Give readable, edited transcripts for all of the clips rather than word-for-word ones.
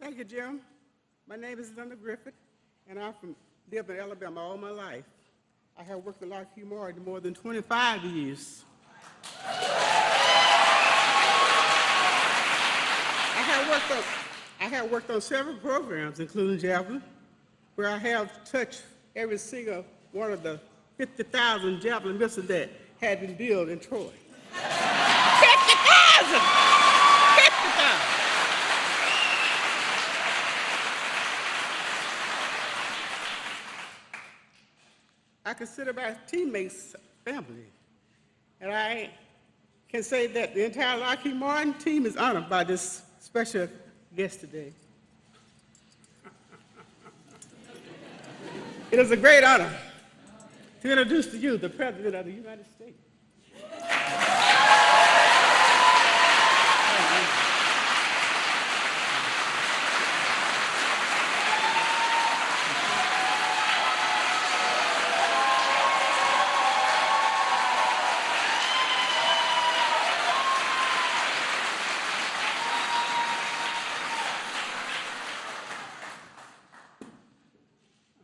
Thank you, Jim. My name is Linda Griffith, and lived in Alabama all my life. I have worked with Lockheed Martin more than 25 years. I have worked on several programs, including Javelin, where I have touched every single one of the 50,000 Javelin missiles that had been built in Troy. 50,000! 50,000! I consider my teammates family, and I can say that the entire Lockheed Martin team is honored by this special guest today. It is a great honor to introduce to you the President of the United States.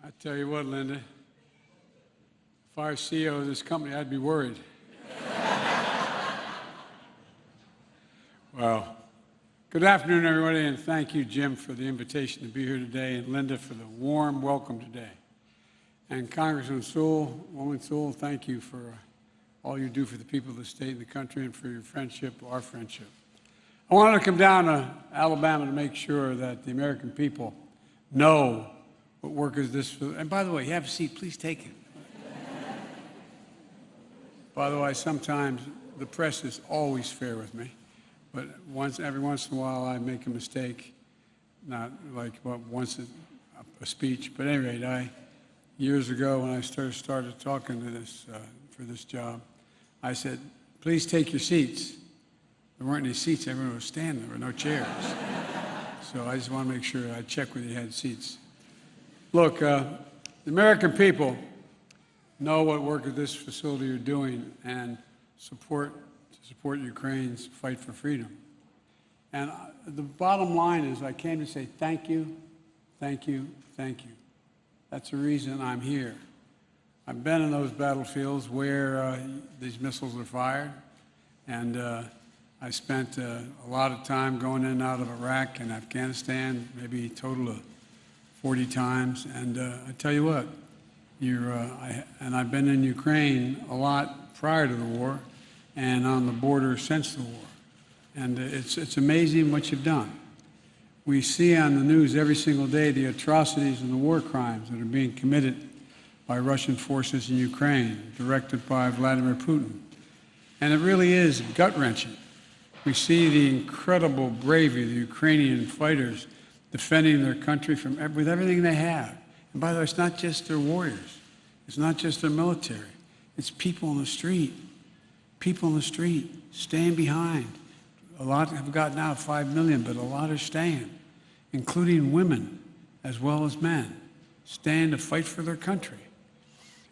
I tell you what, Linda, if I was CEO of this company, I'd be worried. Well, good afternoon, everybody, and thank you, Jim, for the invitation to be here today, and Linda for the warm welcome today. And Congressman Sewell, Woman Sewell, thank you for all you do for the people of the state and the country and for your friendship, our friendship. I wanted to come down to Alabama to make sure that the American people know what work is this for. And by the way, you have a seat, please take it. By the way, sometimes the press is always fair with me, but every once in a while I make a mistake, not like once a speech, but at any rate, years ago when I started talking to this, for this job, I said, please take your seats. There weren't any seats, everyone was standing, there were no chairs. So I just want to make sure I check whether you had seats. Look, the American people know what work at this facility you're doing and support Ukraine's fight for freedom. And the bottom line is I came to say thank you, thank you, thank you. That's the reason I'm here. I've been in those battlefields where these missiles are fired, and I spent a lot of time going in and out of Iraq and Afghanistan, maybe a total of 40 times, and I tell you what, I've been in Ukraine a lot prior to the war and on the border since the war, and it's amazing what you've done. We see on the news every single day the atrocities and the war crimes that are being committed by Russian forces in Ukraine, directed by Vladimir Putin, and it really is gut-wrenching. We see the incredible bravery of the Ukrainian fighters defending their country with everything they have. And by the way, it's not just their warriors. It's not just their military. It's people in the street. People in the street staying behind. A lot have gotten out, 5 million, but a lot are staying, including women as well as men, staying to fight for their country.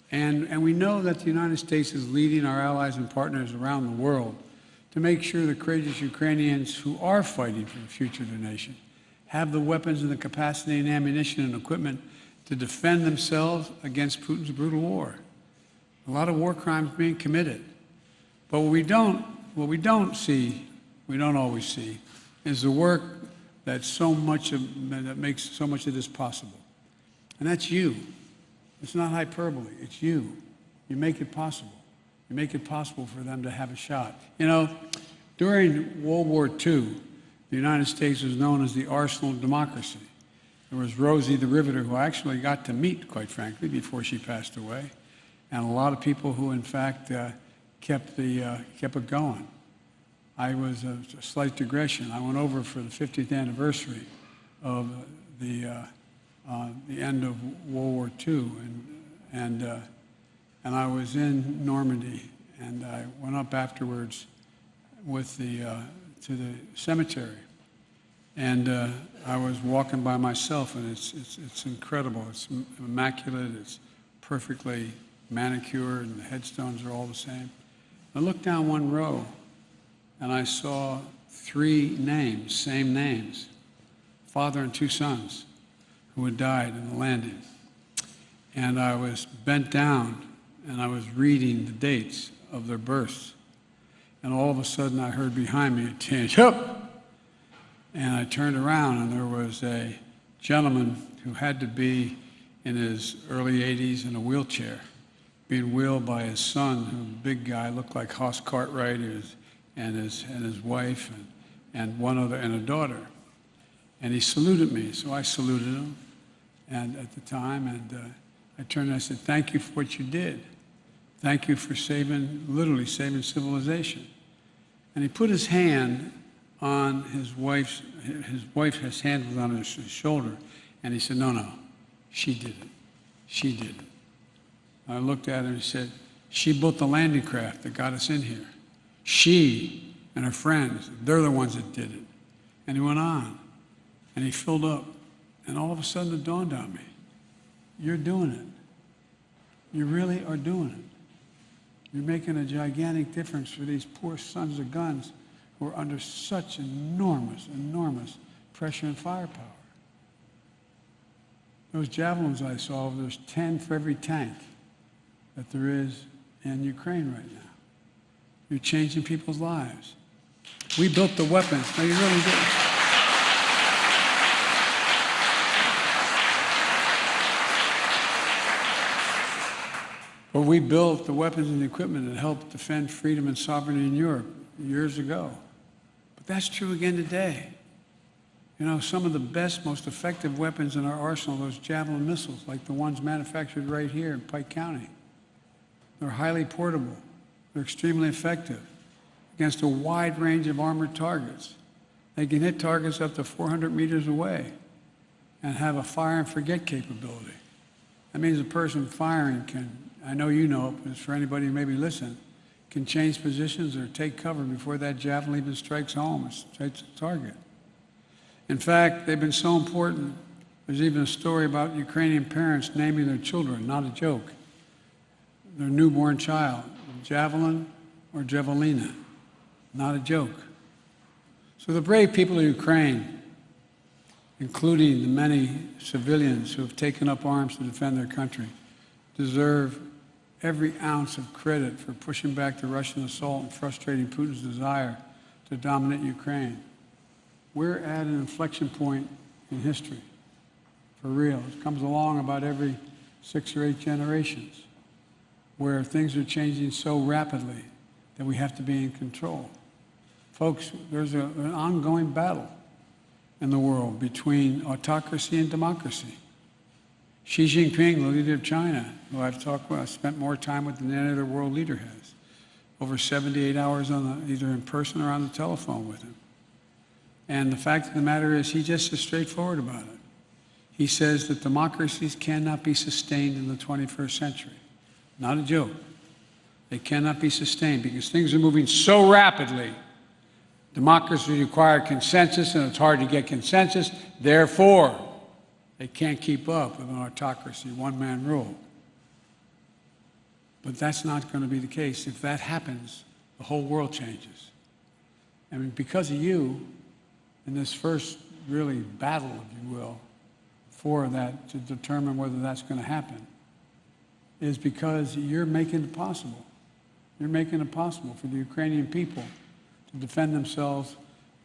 And we know that the United States is leading our allies and partners around the world to make sure the courageous Ukrainians who are fighting for the future of their nation have the weapons and the capacity and ammunition and equipment to defend themselves against Putin's brutal war. A lot of war crimes being committed. But what we don't see, we don't always see, is the work that makes so much of this possible. And that's you. It's not hyperbole, it's you. You make it possible. You make it possible for them to have a shot. You know, during World War II, the United States was known as the arsenal of democracy. There was Rosie the Riveter, who I actually got to meet, quite frankly, before she passed away, and a lot of people who, in fact, kept it going. I was a slight digression. I went over for the 50th anniversary of the end of World War II, and I was in Normandy, and I went up afterwards with to the cemetery, and I was walking by myself, and it's incredible. It's immaculate. It's perfectly manicured, and the headstones are all the same. I looked down one row, and I saw 3 names, same names, father and two sons who had died in the landing. And I was bent down, and I was reading the dates of their births. And all of a sudden, I heard behind me a tinge, "Hup!" And I turned around, and there was a gentleman who had to be in his early 80s in a wheelchair, being wheeled by his son, who was a big guy, looked like Hoss Cartwright, and his wife, and one other, and a daughter. And he saluted me, so I saluted him, and at the time, and I turned and I said, "Thank you for what you did. Thank you for literally saving civilization." And he put his hand on his wife's hand was on his shoulder, and he said, "No, she did it. She did it." I looked at her and said, "She built the landing craft that got us in here. She and her friends, they're the ones that did it." And he went on, and he filled up, and all of a sudden it dawned on me, you're doing it. You really are doing it. You're making a gigantic difference for these poor sons of guns who are under such enormous, enormous pressure and firepower. Those javelins I saw, there's 10 for every tank that there is in Ukraine right now. You're changing people's lives. We built the weapons. No, you really did. But we built the weapons and the equipment that helped defend freedom and sovereignty in Europe years ago. But that's true again today. You know, some of the best, most effective weapons in our arsenal are those Javelin missiles, like the ones manufactured right here in Pike County. They're highly portable. They're extremely effective against a wide range of armored targets. They can hit targets up to 400 meters away and have a fire and forget capability. That means a person firing can, I know you know it, but it's for anybody who maybe listen, can change positions or take cover before that javelin even strikes home or strikes the target. In fact, they've been so important, there's even a story about Ukrainian parents naming their children, not a joke, their newborn child, Javelin or Javelina, not a joke. So the brave people of Ukraine, including the many civilians who have taken up arms to defend their country, deserve every ounce of credit for pushing back the Russian assault and frustrating Putin's desire to dominate Ukraine. We're at an inflection point in history, for real. It comes along about every 6 or 8 generations, where things are changing so rapidly that we have to be in control. Folks, there's an ongoing battle in the world between autocracy and democracy. Xi Jinping, the leader of China, who I've talked with, I've spent more time with than any other world leader has, over 78 hours either in person or on the telephone with him. And the fact of the matter is, he's just as straightforward about it. He says that democracies cannot be sustained in the 21st century. Not a joke. They cannot be sustained because things are moving so rapidly. Democracy requires consensus, and it's hard to get consensus. Therefore, they can't keep up with an autocracy, one-man rule. But that's not going to be the case. If that happens, the whole world changes. I mean, because of you, in this first really battle, if you will, for that, to determine whether that's going to happen, is because you're making it possible. You're making it possible for the Ukrainian people to defend themselves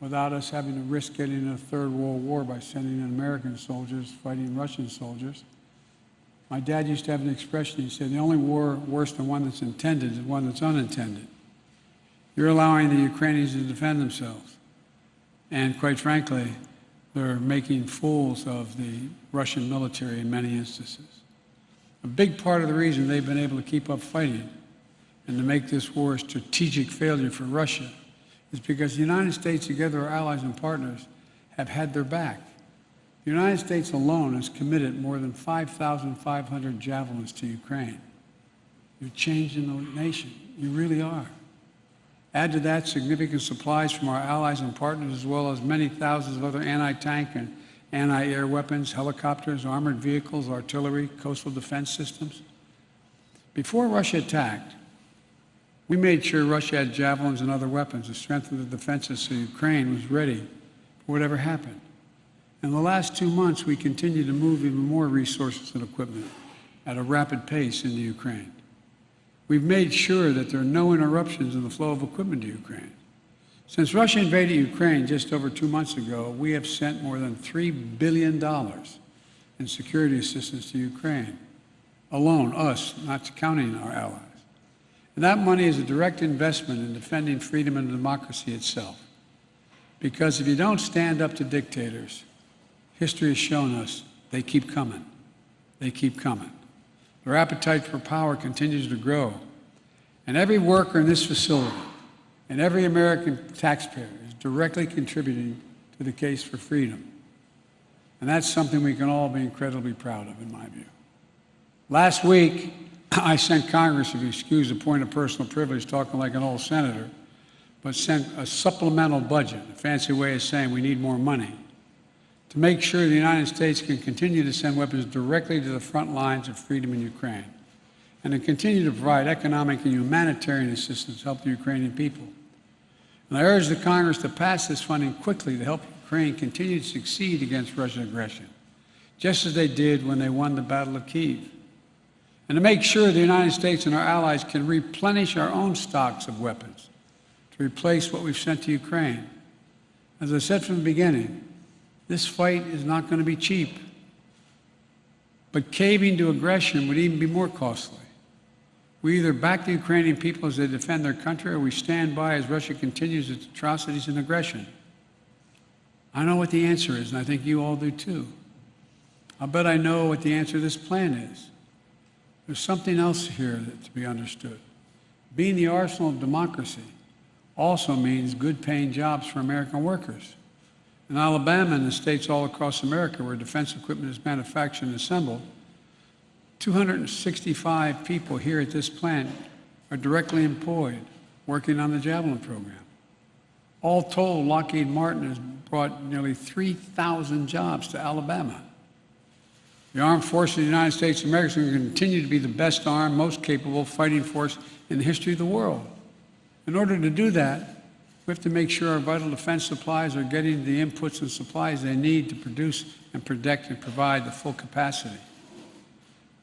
without us having to risk getting in a third world war by sending in American soldiers fighting Russian soldiers. My dad used to have an expression. He said, the only war worse than one that's intended is one that's unintended. You're allowing the Ukrainians to defend themselves. And quite frankly, they're making fools of the Russian military in many instances. A big part of the reason they've been able to keep up fighting and to make this war a strategic failure for Russia is because the United States, together, our allies and partners, have had their back. The United States alone has committed more than 5,500 javelins to Ukraine. You're changing the nation. You really are. Add to that significant supplies from our allies and partners, as well as many thousands of other anti-tank and anti-air weapons, helicopters, armored vehicles, artillery, coastal defense systems. Before Russia attacked, we made sure Russia had javelins and other weapons to strengthen the defenses so Ukraine was ready for whatever happened. In the last 2 months, we continue to move even more resources and equipment at a rapid pace into Ukraine. We've made sure that there are no interruptions in the flow of equipment to Ukraine. Since Russia invaded Ukraine just over 2 months ago, we have sent more than $3 billion in security assistance to Ukraine. Alone, us, not counting our allies. And that money is a direct investment in defending freedom and democracy itself. Because if you don't stand up to dictators, history has shown us they keep coming. They keep coming. Their appetite for power continues to grow. And every worker in this facility and every American taxpayer is directly contributing to the case for freedom. And that's something we can all be incredibly proud of, in my view. Last week, I sent Congress, if you excuse the point of personal privilege, talking like an old senator, but sent a supplemental budget, a fancy way of saying we need more money, to make sure the United States can continue to send weapons directly to the front lines of freedom in Ukraine, and to continue to provide economic and humanitarian assistance to help the Ukrainian people. And I urge the Congress to pass this funding quickly to help Ukraine continue to succeed against Russian aggression, just as they did when they won the Battle of Kyiv. And to make sure the United States and our allies can replenish our own stocks of weapons to replace what we've sent to Ukraine. As I said from the beginning, this fight is not going to be cheap. But caving to aggression would even be more costly. We either back the Ukrainian people as they defend their country, or we stand by as Russia continues its atrocities and aggression. I know what the answer is, and I think you all do too. I'll bet I know what the answer to this plan is. There's something else here to be understood. Being the arsenal of democracy also means good-paying jobs for American workers. In Alabama and the states all across America where defense equipment is manufactured and assembled, 265 people here at this plant are directly employed working on the Javelin program. All told, Lockheed Martin has brought nearly 3,000 jobs to Alabama. The armed forces of the United States of America is going to continue to be the best armed, most capable fighting force in the history of the world. In order to do that, we have to make sure our vital defense supplies are getting the inputs and supplies they need to produce and protect and provide the full capacity.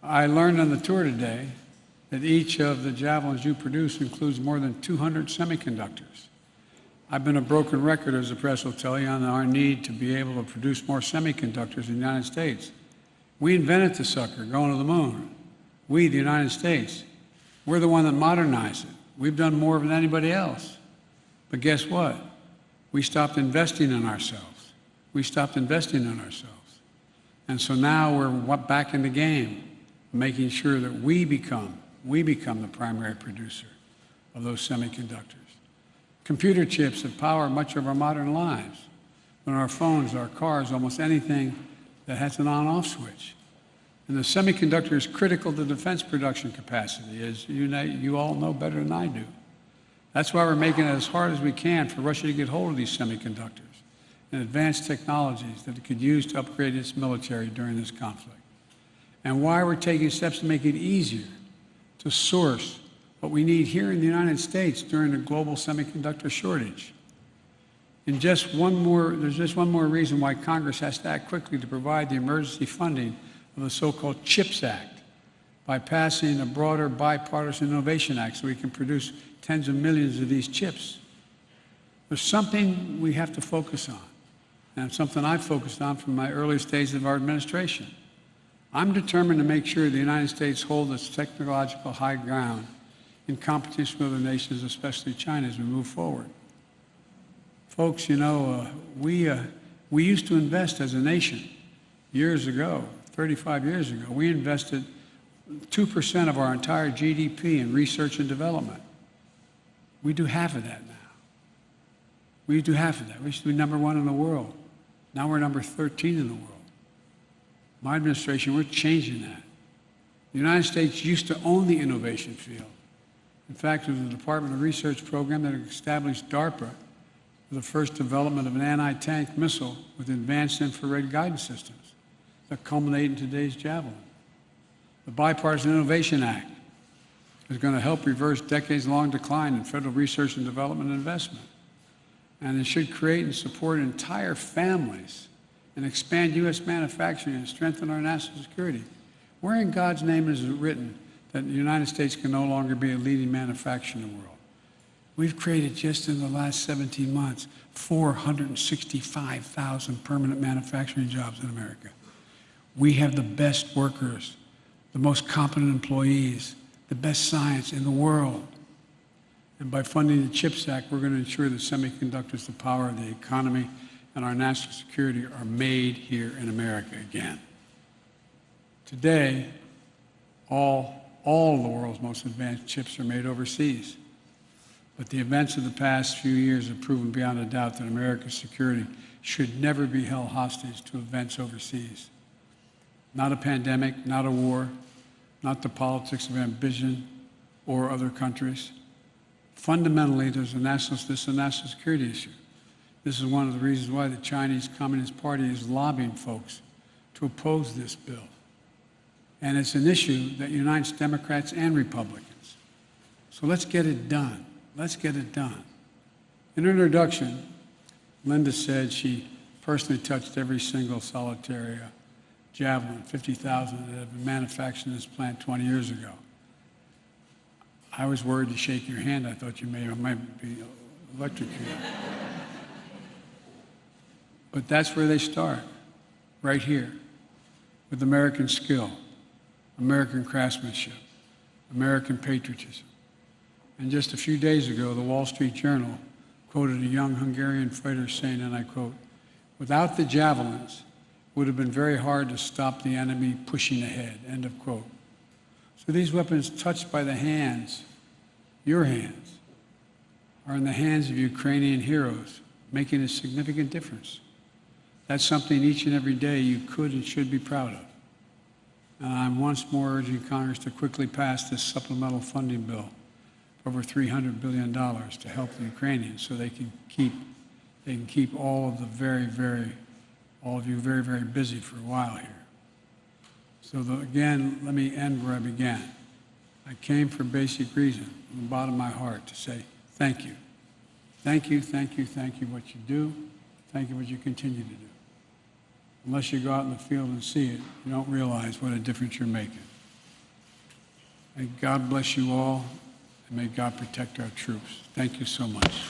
I learned on the tour today that each of the Javelins you produce includes more than 200 semiconductors. I've been a broken record, as the press will tell you, on our need to be able to produce more semiconductors in the United States. We invented the sucker, going to the moon. We, the United States, we're the one that modernized it. We've done more than anybody else. But guess what? We stopped investing in ourselves. We stopped investing in ourselves. And so now we're back in the game, making sure that we become the primary producer of those semiconductors. Computer chips that power much of our modern lives. On our phones, our cars, almost anything that has an on-off switch. And the semiconductor is critical to defense production capacity, as you all know better than I do. That's why we're making it as hard as we can for Russia to get hold of these semiconductors and advanced technologies that it could use to upgrade its military during this conflict. And why we're taking steps to make it easier to source what we need here in the United States during the global semiconductor shortage. And there's just one more reason why Congress has to act quickly to provide the emergency funding of the so-called CHIPS Act by passing a broader bipartisan innovation act so we can produce tens of millions of these chips. There's something we have to focus on, and it's something I've focused on from my earliest days of our administration. I'm determined to make sure the United States holds its technological high ground in competition with other nations, especially China, as we move forward. Folks, we used to invest as a nation years ago, 35 years ago. We invested 2% of our entire GDP in research and development. We do half of that now. We do half of that. We used to be number 1 in the world. Now we're number 13 in the world. My administration, we're changing that. The United States used to own the innovation field. In fact, it was the Department of Research program that established DARPA for the first development of an anti-tank missile with advanced infrared guidance systems that culminate in today's Javelin. The Bipartisan Innovation Act is going to help reverse decades-long decline in federal research and development investment. And it should create and support entire families and expand U.S. manufacturing and strengthen our national security. Where in God's name is it written that the United States can no longer be a leading manufacturer in the world? We've created just in the last 17 months 465,000 permanent manufacturing jobs in America. We have the best workers, the most competent employees, the best science in the world. And by funding the CHIPS Act, we're going to ensure that semiconductors, the power of the economy, and our national security are made here in America again. Today, all of the world's most advanced chips are made overseas. But the events of the past few years have proven beyond a doubt that America's security should never be held hostage to events overseas. Not a pandemic, not a war, not the politics of ambition or other countries. Fundamentally, this is a national security issue. This is one of the reasons why the Chinese Communist Party is lobbying folks to oppose this bill. And it's an issue that unites Democrats and Republicans. So let's get it done. Let's get it done. In her introduction, Linda said she personally touched every single solitary Javelin, 50,000 that had been manufactured in this plant 20 years ago. I was worried to shake your hand. I thought you might be electrocuted. But that's where they start, right here, with American skill, American craftsmanship, American patriotism. And just a few days ago, the Wall Street Journal quoted a young Hungarian fighter saying, and I quote, "Without the javelins, it would have been very hard to stop the enemy pushing ahead," end of quote. So these weapons touched by the hands, your hands, are in the hands of Ukrainian heroes, making a significant difference. That's something each and every day you could and should be proud of. And I'm once more urging Congress to quickly pass this supplemental funding bill, over $300 billion, to help the Ukrainians so they can keep all of you very, very busy for a while here. So again, let me end where I began. I came for a basic reason, from the bottom of my heart, to say thank you. Thank you, thank you, thank you what you do. Thank you what you continue to do. Unless you go out in the field and see it, you don't realize what a difference you're making. May God bless you all, and may God protect our troops. Thank you so much.